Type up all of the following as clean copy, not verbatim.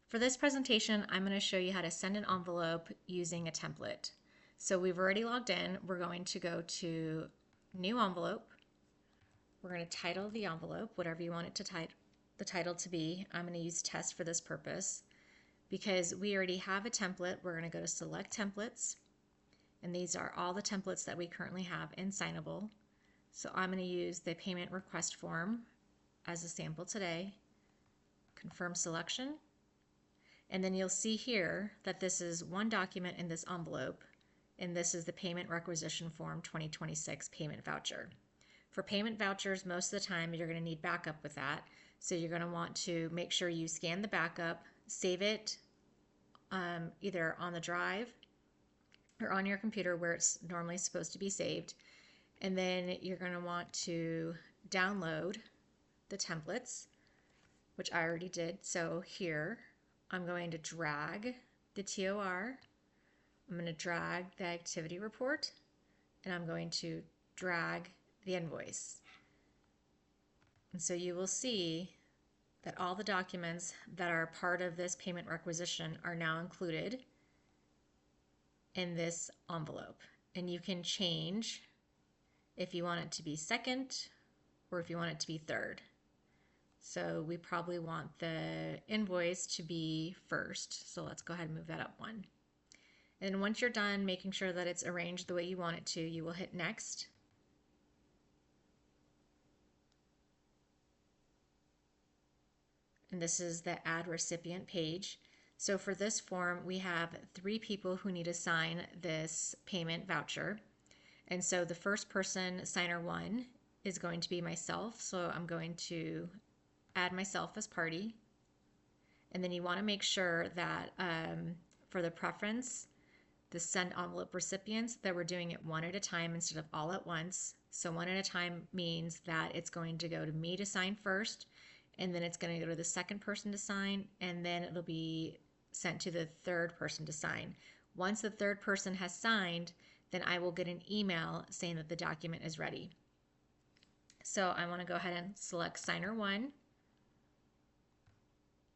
For this presentation, I'm going to show you how to send an envelope using a template. So we've already logged in. We're going to go to New Envelope. We're going to title the envelope, whatever you want it to the title to be. I'm going to use Test for this purpose. Because we already have a template, we're going to go to Select Templates. And these are all the templates that we currently have in Signable. So I'm going to use the payment request form as a sample today. Confirm selection. And then you'll see here that this is one document in this envelope, and this is the Payment Requisition Form 2026 Payment Voucher. For payment vouchers, most of the time you're going to need backup with that. So you're going to want to make sure you scan the backup, save it either on the drive or on your computer where it's normally supposed to be saved. And then you're going to want to download the templates, which I already did. So here, I'm going to drag the TOR, I'm going to drag the activity report, and I'm going to drag the invoice. And so you will see that all the documents that are part of this payment requisition are now included in this envelope. And you can change if you want it to be second or if you want it to be third. So we probably want the invoice to be first. So let's go ahead and move that up one. And then once you're done making sure that it's arranged the way you want it to, you will hit next. And this is the add recipient page. So for this form, we have 3 people who need to sign this payment voucher. And so the first person, signer 1, is going to be myself. So I'm going to add myself as party. And then you want to make sure that for the preference, the send envelope recipients, that we're doing it one at a time instead of all at once. So one at a time means that it's going to go to me to sign first, and then it's going to go to the second person to sign, and then it'll be sent to the third person to sign. Once the third person has signed, then I will get an email saying that the document is ready. So I want to go ahead and select signer 1.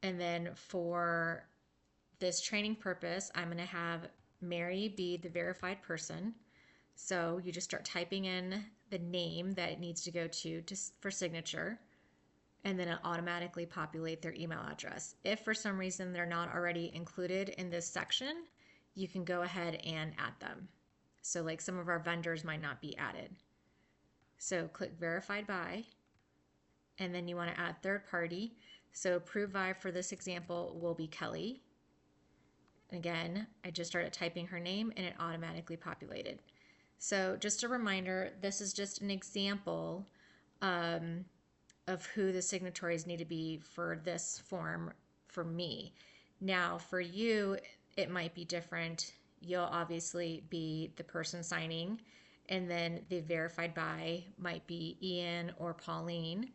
And then for this training purpose, I'm going to have Mary be the verified person. So you just start typing in the name that it needs to go to for signature, and then it'll automatically populate their email address. If for some reason they're not already included in this section, you can go ahead and add them. So like some of our vendors might not be added. So click verified by, and then you want to add third party. So approved by, for this example, will be Kelly. Again, I just started typing her name and it automatically populated. So just a reminder, this is just an example of who the signatories need to be for this form for me. Now for you, it might be different. You'll obviously be the person signing, and then the verified by might be Ian or Pauline.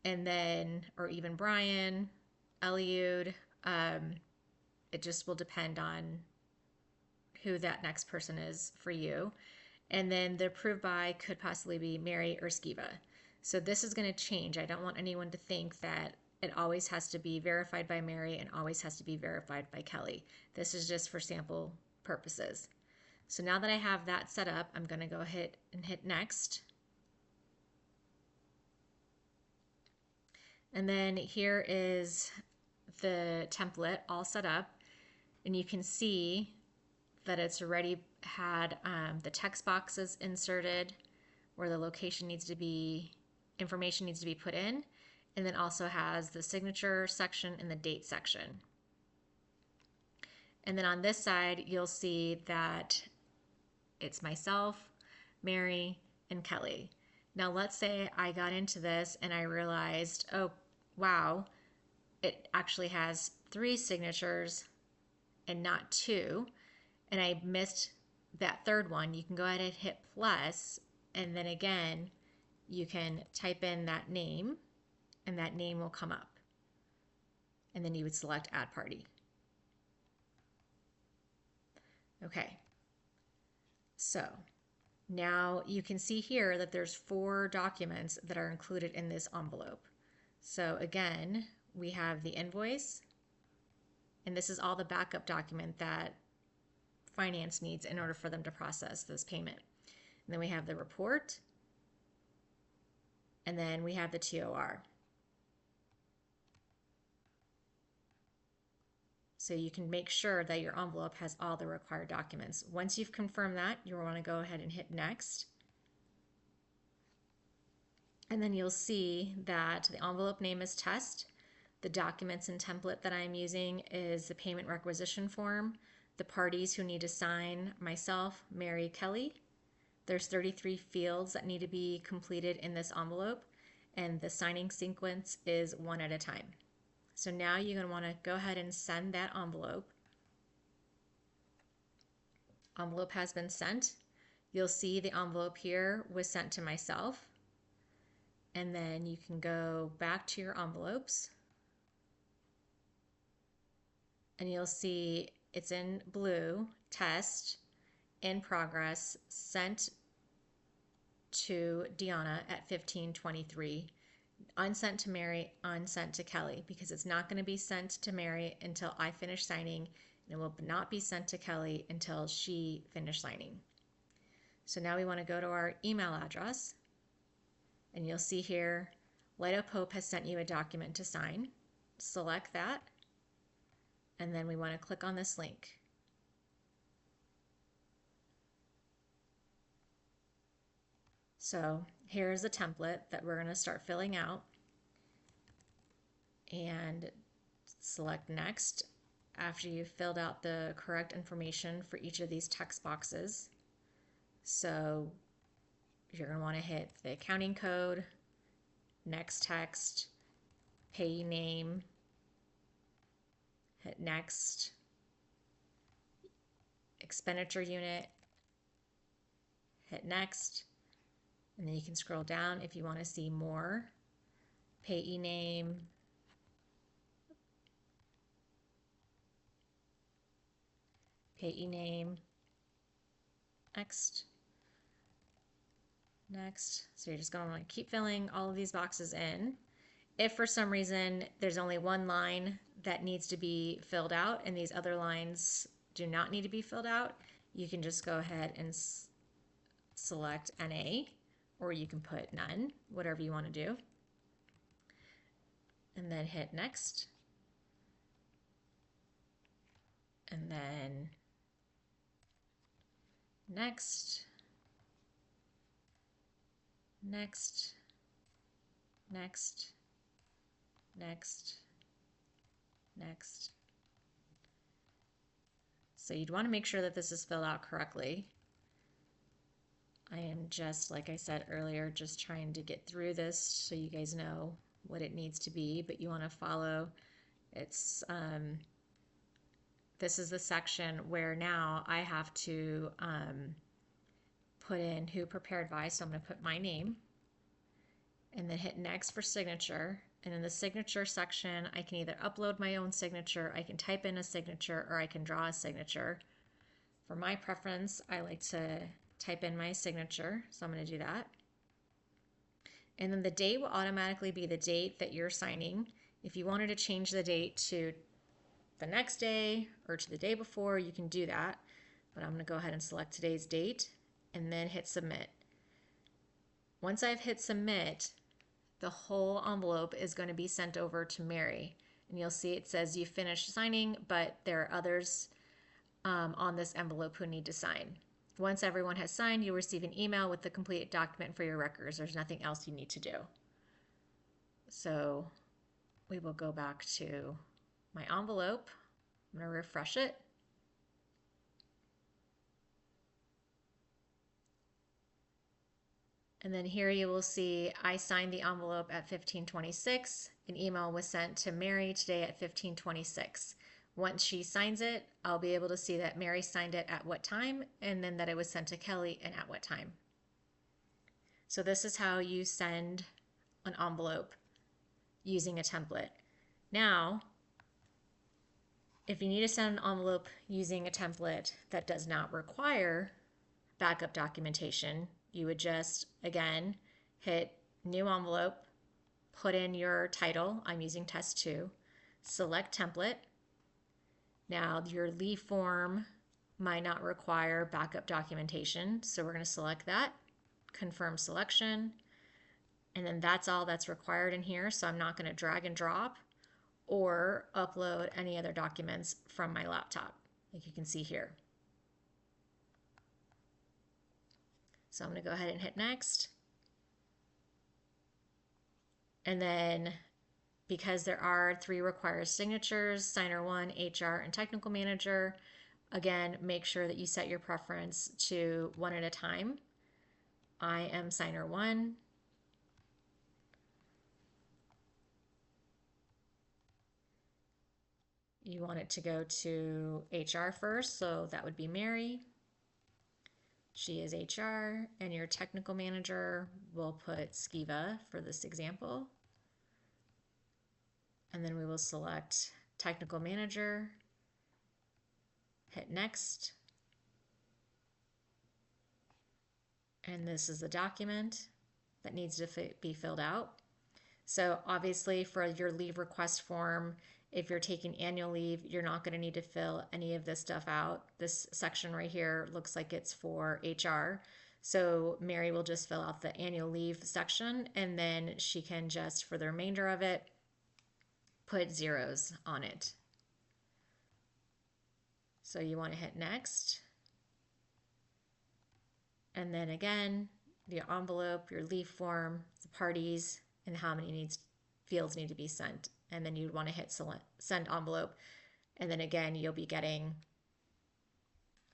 And then, or even Brian, Eliud, it just will depend on who that next person is for you. And then the approved by could possibly be Mary or Skiva. So this is going to change. I don't want anyone to think that it always has to be verified by Mary and always has to be verified by Kelly. This is just for sample purposes. So now that I have that set up, I'm going to go ahead and hit next. And then here is the template all set up, and you can see that it's already had the text boxes inserted where the location needs to be, information needs to be put in, and then also has the signature section and the date section. And then on this side, you'll see that it's myself, Mary, and Kelly. Now let's say I got into this and I realized, oh wow, it actually has 3 signatures and not 2, and I missed that third one. You can go ahead and hit plus, and then again you can type in that name and that name will come up, and then you would select add party. Okay, so now you can see here that there's 4 documents that are included in this envelope. So again, we have the invoice, And this is all the backup document that finance needs in order for them to process this payment. And then we have the report, and then we have the TOR. So you can make sure that your envelope has all the required documents. Once you've confirmed that, you'll want to go ahead and hit next. And then you'll see that the envelope name is test. The documents and template that I'm using is the payment requisition form. The parties who need to sign, myself, Mary, Kelly. There's 33 fields that need to be completed in this envelope, and the signing sequence is one at a time. So now you're going to want to go ahead and send that envelope. Envelope has been sent. You'll see the envelope here was sent to myself. And then you can go back to your envelopes. And you'll see it's in blue, test, in progress, sent to Deanna at 15:23. Unsent to Mary, unsent to Kelly, because it's not going to be sent to Mary until I finish signing, and it will not be sent to Kelly until she finishes signing. So now we want to go to our email address, and you'll see here, Light Up Hope has sent you a document to sign. Select that, and then we want to click on this link. So here's the template that we're going to start filling out, and select next after you've filled out the correct information for each of these text boxes. So you're going to want to hit the accounting code, next text, payee name, hit next, expenditure unit, hit next. And then you can scroll down if you want to see more. Payee name, next, next. So you're just going to want to keep filling all of these boxes in. If for some reason there's only one line that needs to be filled out and these other lines do not need to be filled out, you can just go ahead and select NA. Or you can put none, whatever you want to do. And then hit next. And then next, next, next, next, next. So you'd want to make sure that this is filled out correctly. I am just, like I said earlier, just trying to get through this so you guys know what it needs to be, but you want to follow. It's this is the section where now I have to put in who prepared by, so I'm going to put my name and then hit next for signature. And in the signature section, I can either upload my own signature, I can type in a signature, or I can draw a signature. For my preference, I like to type in my signature, so I'm going to do that. And then the date will automatically be the date that you're signing. If you wanted to change the date to the next day or to the day before, you can do that. But I'm going to go ahead and select today's date and then hit submit. Once I've hit submit, the whole envelope is going to be sent over to Mary. And you'll see it says you finished signing, but there are others on this envelope who need to sign. Once everyone has signed, you'll receive an email with the completed document for your records. There's nothing else you need to do. So we will go back to my envelope. I'm going to refresh it. And then here you will see I signed the envelope at 15:26. An email was sent to Mary today at 15:26. Once she signs it, I'll be able to see that Mary signed it at what time, and then that it was sent to Kelly and at what time. So this is how you send an envelope using a template. Now, if you need to send an envelope using a template that does not require backup documentation, you would just, again, hit new envelope, put in your title. I'm using test 2, select template, Now your leave form might not require backup documentation, so we're going to select that, confirm selection, and then that's all that's required in here. So I'm not going to drag and drop or upload any other documents from my laptop, like you can see here. So I'm going to go ahead and hit next. And then because there are 3 required signatures, signer 1, HR, and technical manager, again, make sure that you set your preference to 1 at a time. I am signer 1. You want it to go to HR first, so that would be Mary. She is HR, and your technical manager, will put Skiva for this example. And then we will select technical manager, hit next. And this is the document that needs to be filled out. So obviously for your leave request form, if you're taking annual leave, you're not going to need to fill any of this stuff out. This section right here looks like it's for HR. So Mary will just fill out the annual leave section, and then she can just, for the remainder of it, put zeros on it. So you want to hit next. And then again, the envelope, your leave form, the parties, and how many fields need to be sent. And then you'd want to hit send envelope. And then again, you'll be getting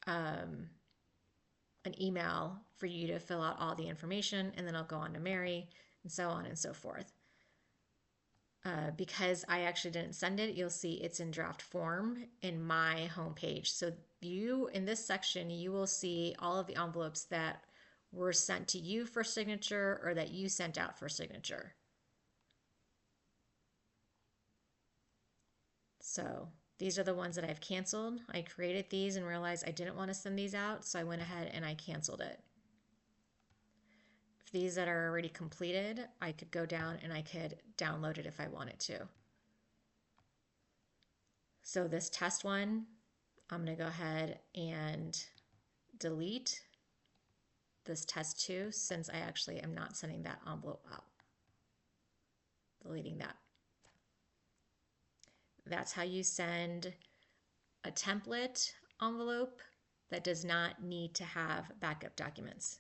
an email for you to fill out all the information, and then I'll go on to Mary, and so on and so forth. Because I actually didn't send it, you'll see it's in draft form in my homepage. So you, in this section, you will see all of the envelopes that were sent to you for signature or that you sent out for signature. So these are the ones that I've canceled. I created these and realized I didn't want to send these out, so I went ahead and I canceled it. If these that are already completed, I could go down and I could download it if I wanted to. So this test one, I'm going to go ahead and delete this test 2, since I actually am not sending that envelope out. Deleting that. That's how you send a template envelope that does not need to have backup documents.